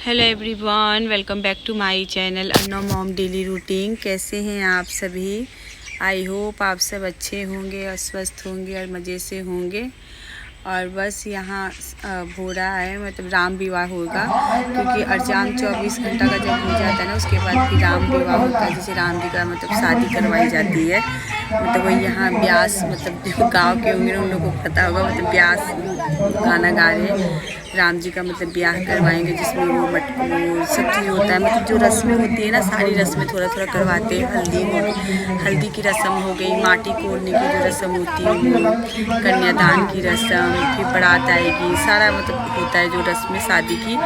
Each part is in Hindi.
Hello everyone, welcome back to my channel Anno mom daily routine. कैसे हैं आप सभी? आई होप आप सब अच्छे होंगे और स्वस्थ होंगे और मज़े से होंगे। और बस यहाँ हो रहा है, मतलब राम विवाह होगा, क्योंकि अर्जाम 24 घंटा का जब हो जाता है ना, उसके बाद फिर राम विवाह होता है, जिसे राम जी का मतलब शादी करवाई जाती है। मतलब वही यहाँ ब्यास, मतलब जो गाँव के होंगे उन लोगों को पता होगा, मतलब ब्यास गाना गा रहे हैं, राम जी का मतलब ब्याह करवाएंगे, जिसमें वो वो सब चीज़ होता है, मतलब जो रस्में होती है ना, सारी रस्में थोड़ा थोड़ा करवाते हैं। हल्दी की रस्म हो गई, माटी कोड़ने की जो रस्म होती है, कन्यादान की रस्म, फिर बारात आएगी, सारा मतलब होता है जो रस्में शादी की।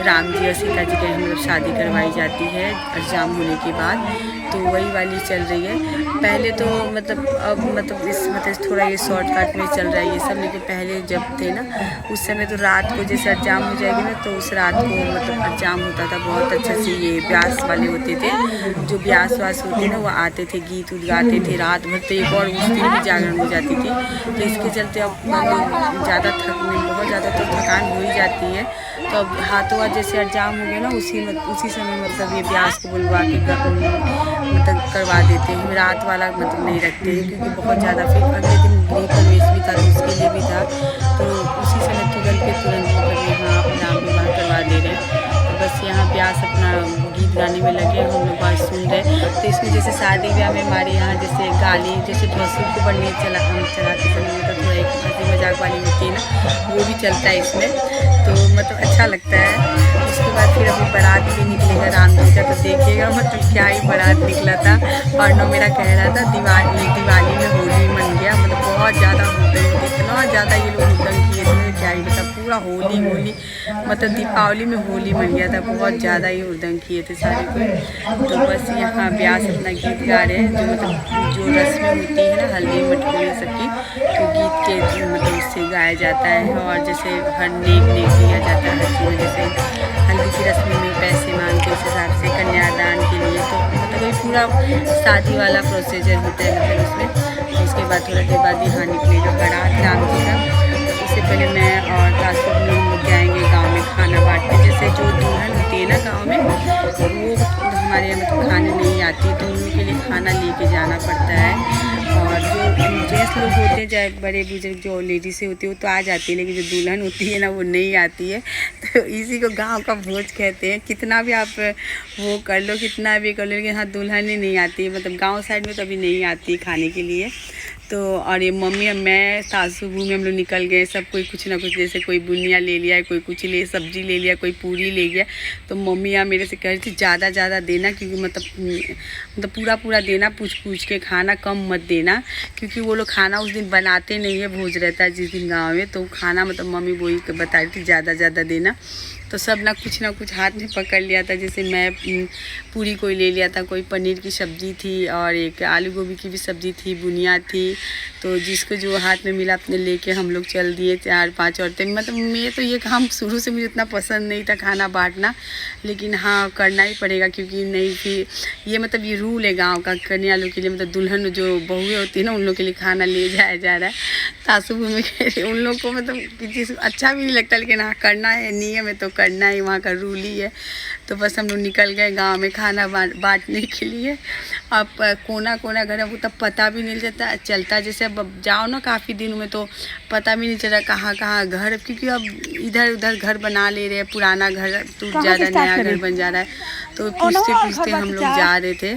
राम जी और सीता जी की मतलब शादी करवाई जाती है अर्जाम होने के बाद, तो वही वाली चल रही है। पहले तो मतलब अब मतलब इस मतलब थोड़ा ये शॉर्टकट में चल रहा है ये सब, लेकिन पहले जब थे ना उस समय तो रात को जैसे अर्जाम हो जाएगी ना, तो उस रात को मतलब अर्जाम होता था बहुत अच्छे से। ये ब्यास वाले होते थे, जो ब्यास वास होते ना, वो आते थे, गीत उत गाते थे रात भर, तो एक और उस दिन भी जागरण हो जाती थी। तो इसके चलते अब मतलब ज़्यादा बहुत ज़्यादा तो थकान हो ही जाती है। तो अब हाथों हाथ जैसे अर्जाम हो गया ना, उसी समय मतलब ये ब्यास को बुलवा के मतलब करवा देते हैं। रात वाला मतलब नहीं रखते हैं, क्योंकि बहुत ज़्यादा फिर अगले दिन गृह प्रवेश भी था, तो उसके लिए भी था, तो उसी समय तुरंत के तुरंत मतलब यहाँ राम विवाह करवा दे रहे हैं। तो बस यहाँ ब्यास अपना गीत गाने में लगे, हम लोग बात सुन रहे हैं। तो इसमें जैसे शादी ब्याह में हमारे यहाँ जैसे गाली, जैसे भसुर को बनने चलाते समय मतलब थोड़ा एक हंसी मजाक वाली होती है ना, वो भी चलता है इसमें, तो मतलब अच्छा लगता है। उसके बाद फिर अभी बारात भी निकलेगा राम जी का, तो देखिएगा मतलब क्या ही बारात निकला था। और नो मेरा कह रहा था दिवाली में होली मन गया, मतलब बहुत ज़्यादा हुड़दंग, इतना ज़्यादा ये लोग हुड़दंग किए थे, क्या ही बता, पूरा होली मतलब दीपावली में होली मन गया था, बहुत ज़्यादा ही हुड़दंग किए थे सारे को। तो बस यहाँ ब्यास अपना गीत गा रहे हैं, जो मतलब जो रस्में होती है ना, हल्दी मटकी ये सब की, तो गीत के मतलब उससे गाया जाता है। और जैसे हर नेक दिया जाता है हर चीज़, जैसे हल्दी की रस्म में पैसे मांगते उस हिसाब से कन्यादान के लिए, तो मतलब वही पूरा शादी वाला प्रोसीजर होता है मतलब उसमें। तो उसके बाद थोड़ा देर बाद यहाँ निकलेगा बारात राम जी का। उससे पहले मैं और सासू में हम लोग जाएंगे गाँव में खाना बांटने। जैसे जो दुल्हन होती है ना गाँव में, वो हमारे यहाँ मतलब खाने नहीं आती, तो उन के लिए खाना लेके जाना पड़ता है। और जो जेंट्स लोग होते हैं, चाहे बड़े बुजुर्ग जो लेडीज़ें होती है, वो तो आ जाती है, लेकिन जो दुल्हन होती है ना, वो नहीं आती है। तो इसी को गांव का भोज कहते हैं। कितना भी आप वो कर लो, कितना भी कर लो, लेकिन हाँ दुल्हन ही नहीं आती, मतलब गांव साइड में तो अभी नहीं आती खाने के लिए। तो और ये मम्मी मैं सासू घूमे, हम लोग निकल गए, सब कोई कुछ ना कुछ, जैसे कोई बुनिया ले लिया, कोई कुछ ले सब्जी ले लिया, कोई पूरी ले गया। तो मम्मी यहाँ मेरे से कह रही थी ज़्यादा देना, क्योंकि मतलब पूरा देना, पूछ के खाना, कम मत देना, क्योंकि वो लोग खाना उस दिन बनाते नहीं है, भोज रहता है जिस दिन गाँव में, तो खाना मतलब मम्मी वही बता रही थी ज़्यादा देना। तो सब ना कुछ हाथ में पकड़ लिया था, जैसे मैं पूरी कोई ले लिया था, कोई पनीर की सब्ज़ी थी, और एक आलू गोभी की भी सब्ज़ी थी, बुनिया थी। तो जिसको जो हाथ में मिला अपने लेके हम लोग चल दिए 4-5 औरतें। मतलब मैं तो ये काम शुरू से मुझे उतना पसंद नहीं था खाना बांटना, लेकिन हाँ करना ही पड़ेगा, क्योंकि नहीं फिर ये मतलब ये रूल है गाँव का, कन्या लोग के लिए, मतलब दुल्हन जो बहुएँ होती है ना, उन लोग के लिए खाना ले जाया जा रहा है। सासू में उन लोग को मतलब किसी अच्छा भी नहीं लगता, लेकिन हाँ करना है, नियम है तो करना ही, वहाँ का रूल ही है। तो बस हम लोग निकल गए गांव में खाना बांटने के लिए। अब कोना घर है, वो तब पता भी नहीं चलता, जैसे अब जाओ ना काफ़ी दिनों में, तो पता भी नहीं चल रहा कहाँ घर, क्योंकि अब इधर उधर घर बना ले रहे हैं, पुराना घर टूट जा रहा है, नया घर बन जा रहा है। तो पूछते हम लोग जा रहे थे,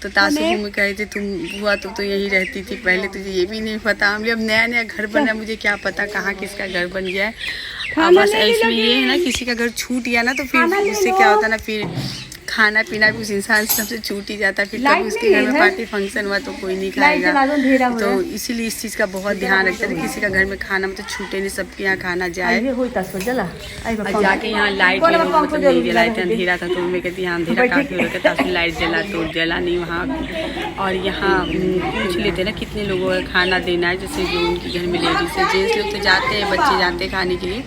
तो तासु में कह रही थी तुम हुआ तो यहीं रहती थी पहले, तुझे ये भी नहीं पता। हम अब नया घर बना, मुझे क्या पता कहाँ किसका घर बन गया है। बस इसमें ये है ना, किसी का घर छूट गया ना, तो फिर उससे क्या होता है ना, फिर खाना पीना भी उस इंसान से सबसे छूट ही जाता है। फिर कभी उसके घर में पार्टी फंक्शन हुआ तो कोई नहीं खाएगा, तो इसीलिए इस चीज़ का बहुत ध्यान रखते हैं, किसी का घर में खाना मतलब छूटे नहीं, सबके यहाँ खाना जाए। और जाके यहाँ लाइट मतलब नहीं जलाई थी, अंधेरा था, तो मैं कहती यहाँ अंधेरा काफ़ी हो रहा था, ताकि लाइट जला, तो जला नहीं वहाँ। और यहाँ पूछ लेते ना कितने लोगों का खाना देना है, जैसे जो उनके घर में लेडीज है, जेंट्स लोग तो जाते हैं, बच्चे जाते हैं खाने के लिए,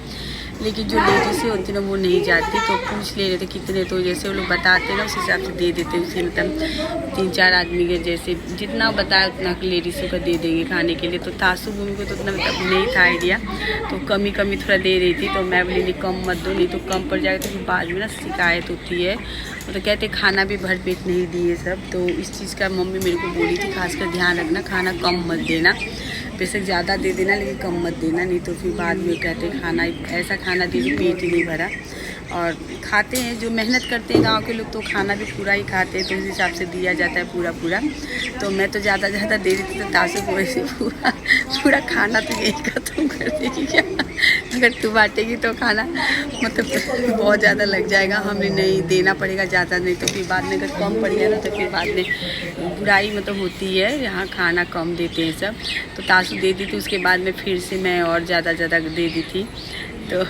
लेकिन जो लेडीज होती ना वो नहीं जाती, तो पूछ ले रहे थे कितने, तो जैसे वो लोग बताते ना उस हिसाब से दे देते, उसे मतलब 3-4 आदमी के जैसे जितना बताया उतना लेडीज़ों का दे देंगे खाने के लिए। तो तासु भूमि को तो उतना मतलब नहीं था आइडिया, तो कमी थोड़ा दे रही थी, तो मैं बोली नहीं कम मत दो, नहीं तो कम पड़ जाएगा तो फिर बाद में ना शिकायत होती है। तो कहते खाना भी भर पेट नहीं दिए सब, तो इस चीज़ का मम्मी मेरे को बोली थी खासकर ध्यान रखना, खाना कम मत देना, बेशक ज़्यादा दे देना लेकिन कम मत देना, नहीं तो फिर बाद में कहते खाना ऐसा खाना दीजिए पेट ही नहीं भरा। और खाते हैं जो मेहनत करते हैं गांव के लोग तो खाना भी पूरा ही खाते हैं, तो उस हिसाब से दिया जाता है पूरा। तो मैं तो ज़्यादा दे रही थी, तो तासु को ऐसे पूरा खाना तो यही खत्म कर देगी क्या, अगर तू बांटेगी तो खाना मतलब बहुत ज़्यादा लग जाएगा, हमने नहीं देना पड़ेगा ज़्यादा, नहीं तो फिर बाद में अगर कम पड़ गया ना तो फिर बाद में बुराई मतलब होती है, यहाँ खाना कम देते हैं सब। तो तासु दे दी थी, उसके बाद में फिर से मैं और ज़्यादा दे दी थी। तो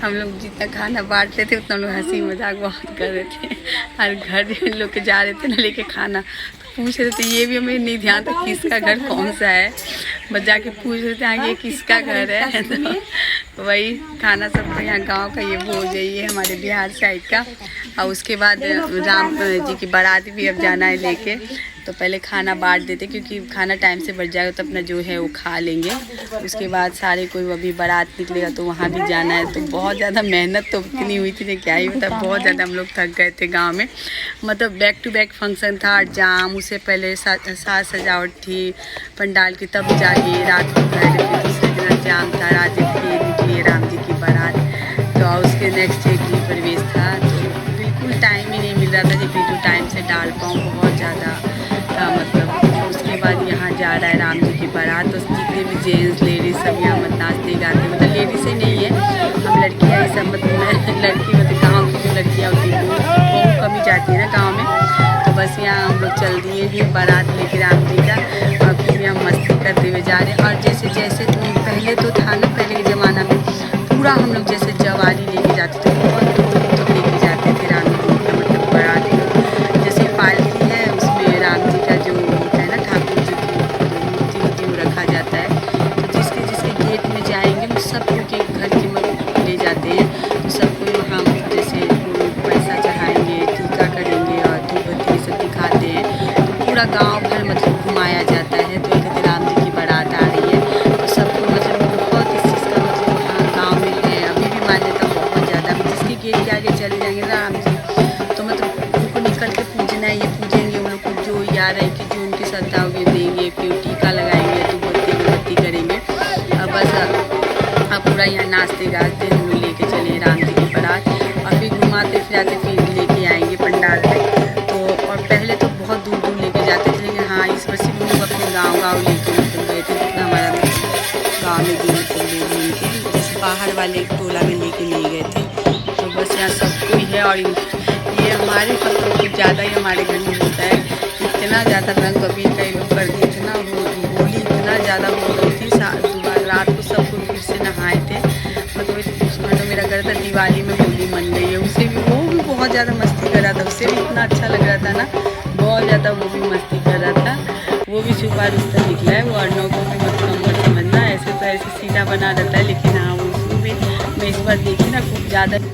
हम लोग जितना खाना बांटते थे उतना लोग हंसी मजाक बहुत कर रहे थे, और घर लोग के जा रहे थे ना लेके खाना, तो पूछ रहे थे, ये भी हमें नहीं ध्यान था किसका घर कौन सा है, बस जाके पूछ रहे थे आगे किसका घर है। तो वही खाना सब यहाँ गांव का ये भोज है, ये हमारे बिहार साइड का। और उसके बाद राम जी की बारात भी अब जाना है लेके, तो पहले खाना बांट देते क्योंकि खाना टाइम से बढ़ जाएगा तो अपना जो है वो खा लेंगे। उसके बाद सारे कोई अभी बारात निकलेगा तो वहाँ भी जाना है, तो बहुत ज़्यादा मेहनत तो इतनी हुई थी क्या ही मतलब, बहुत ज़्यादा हम लोग थक गए थे गांव में, मतलब बैक टू बैक फंक्शन था, जाम, उससे पहले साज सजावट थी पंडाल की, तब जाके रात को गए, फिर दूसरे दिन जाम था, रात फिर निकली राम जी की बारात, तो उसके नेक्स्ट डे गृह प्रवेश था, तो बिल्कुल टाइम ही नहीं मिल रहा था कि जो टाइम से डाल पाऊँ, बहुत ज़्यादा था मतलब। उसके बाद यहाँ जा रहा है राम जी की बारात, तो जितने भी जेंट्स लेडीज़ सब यहाँ मत नाचते गाते, मतलब लेडीज़ ही नहीं है, हम लड़कियाँ ही सब, मतलब लड़की मतलब गाँव की जो लड़कियाँ होती हैं वो बहुत कम ही जाती है ना गाँव में। तो बस यहाँ हम लोग चल दिए हैं बारात लेके राम जी का, और फिर यहाँ मस्ती करते हुए जा रहे हैं। और जैसे पहले तो था ना, पहले के ज़माना में पूरा हम लोग जैसे जवारी लेके जाते थे, बहुत दूर तक लेके जाते थे राम जी का मतलब बारात, जैसे पालकी है उसमें राम जी का जो होता है ना ठाकुर जी की मूर्ति वो रखा जाता है, तो जिसके गेट में जाएंगे वो सबको के घर की मतलब ले जाते हैं, तो सबको हम जैसे पैसा चढ़ाएंगे, टीका करेंगे और धूप बत्ती सब दिखाते हैं, तो पूरा गाँव भर मतलब घुमाया जाता है। तो एक राम जी की बारात आ रही है, तो सबको मतलब बहुत इस चीज़ का मतलब यहाँ गाँव में है अभी भी मान्यता बहुत ज़्यादा, जिसके गेट के आगे चले जाएंगे ना राम जी, तो मतलब उनको निकल के पूजना है, ये पूजेंगे उन लोग को जो याद है कि जो उनकी श्रद्धा होगी देंगे, फिर टीका लगाएंगे, तो बत्ती करेंगे। अब बस अब पूरा यहाँ नाचते गाते हम लोग लेके चले राम जी की बारात, और फिर घुमाते फिराते फिर लेके आएंगे पंडाल में। तो और पहले तो बहुत दूर लेके जाते थे, लेकिन हाँ इस वर्ष हम लोग अपने गाँव लेके मतलब गए थे, जितना हमारा गाँव में भी मतलब लोग मिलते, जैसे बाहर वाले टोला में लेके नहीं गए थे। तो बस यहाँ सब कोई है, और ये हमारे सब कुछ ज़्यादा ही हमारे घर में होता है, इतना ज़्यादा रंग अबीर कई लोग कर दिए, इतना होली इतना ज़्यादा हो गई थी, सुबह रात को सब लोग फिर से नहाए थे, मतलब जो मेरा घर था दिवाली में होली मन गई है, उसे भी वो भी बहुत ज़्यादा मस्ती कर रहा था, उससे भी इतना अच्छा लग रहा था ना, बहुत ज़्यादा वो भी मस्ती कर रहा था, वो भी छुपा रिश्ता निकला है, वो अर्नव को भी मतलब समझना, ऐसे तो ऐसे सीधा बना रहता है, लेकिन हाँ उसको भी मैं इस बार देखी ना खूब ज़्यादा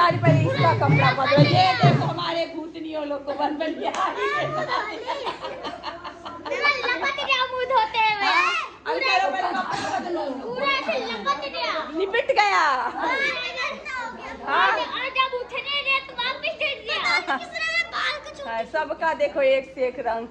साड़ी पहले इसका कपड़ा बदलो। ये देखो हमारे भूतनियों लोग को बन बन के आ रही है। लिपट गया। सबका देखो एक से एक रंग।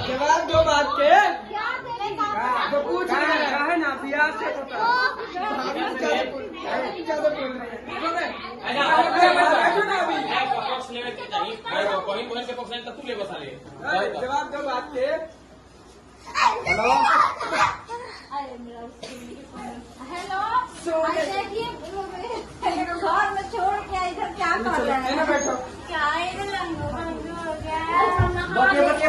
जवाब दो बात के तो पूछ रहा है ना प्यार से जवाब दो बात के। हेलो घर में छोड़ के इधर क्या कर रहे हैं? बैठो क्या इधर लंगो हो गया? बच्चे बच्चे